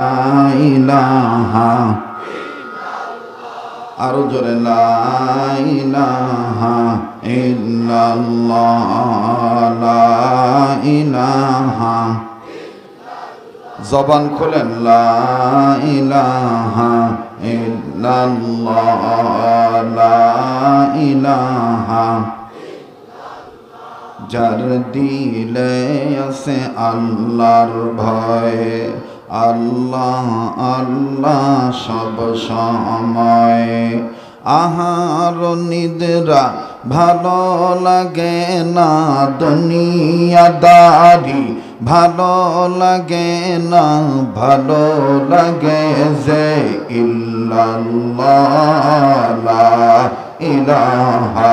ইলাহা আরো জোরে লা ইলাহা ইল্লাল্লাহ লা ইলাহা জবান খোলেন লা ইলাহা ইল্লাল্লাহ লা ইলাহা যার দিলে আছে আল্লাহর ভয় আল্লাহ আল্লাহ সব সময় আহার নিদ্রা ভালো লাগে না দুনিয়াদারি ভালো লাগে না ভালো লাগে যে ইল্লাল্লাহ লা ইলাহা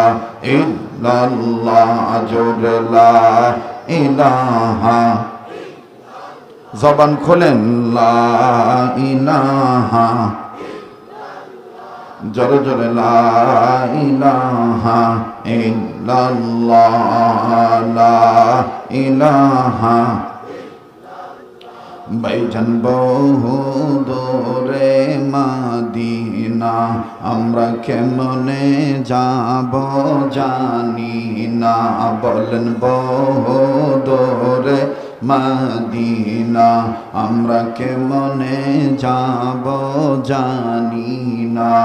ইল্লাল্লাহ জোরে লা ইলাহা জবান খোলেন লা ইলাহা জোরে জোরে লা ইলাহা ইল্লাল্লাহ লা ইলাহা বাইজান বহু দূরে মদিনা আমরা কেমনে যাব জানি না বলেন বহু দূরে মদিনা আমরা কেমনে যাব জানি না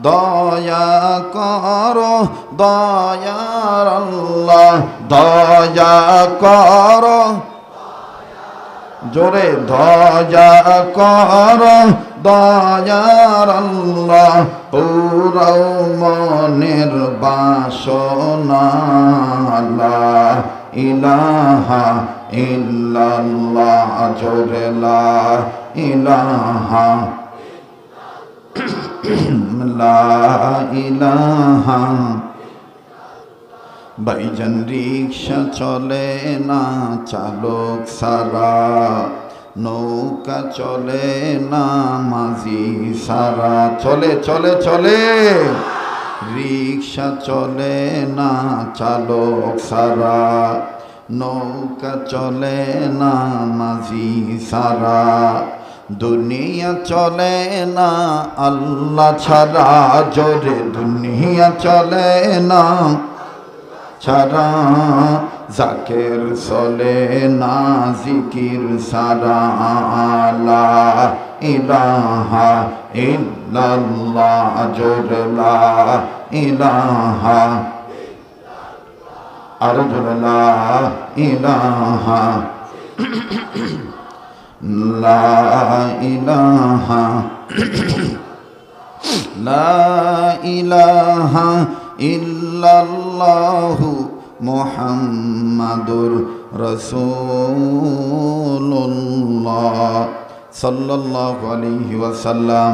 দয়া করো দয়ার আল্লাহ দয়া করো জোরে দয়া করো দয়ার আল্লাহ পুরাও মনের বাসনা লা ইলাহা ইল্লাল্লাহ জোরে লা ইলাহা লা ইলাহা বাইজান রিক্সা চলে না চালক সারা নৌকা চলে না মাঝি সারা চলে চলে চলে রিক্সা চলে না চালক সারা নৌকা চলে না মাঝি সারা দুনিয়া চলে না আল্লাহ ছাড়া জোরে দুনিয়া চলে না ছাড়া জাকের চলে না জিকির সারা লা ইলাহা ইল্লাল্লাহ জোরে লা ইলাহা আর জোরে লা ইলাহা লা ইলাহা লা ইলাহা ইল্লাল্লাহু মুহাম্মাদুর রাসূলুল্লাহ সাল্লাল্লাহু আলাইহি ওয়াসাল্লাম।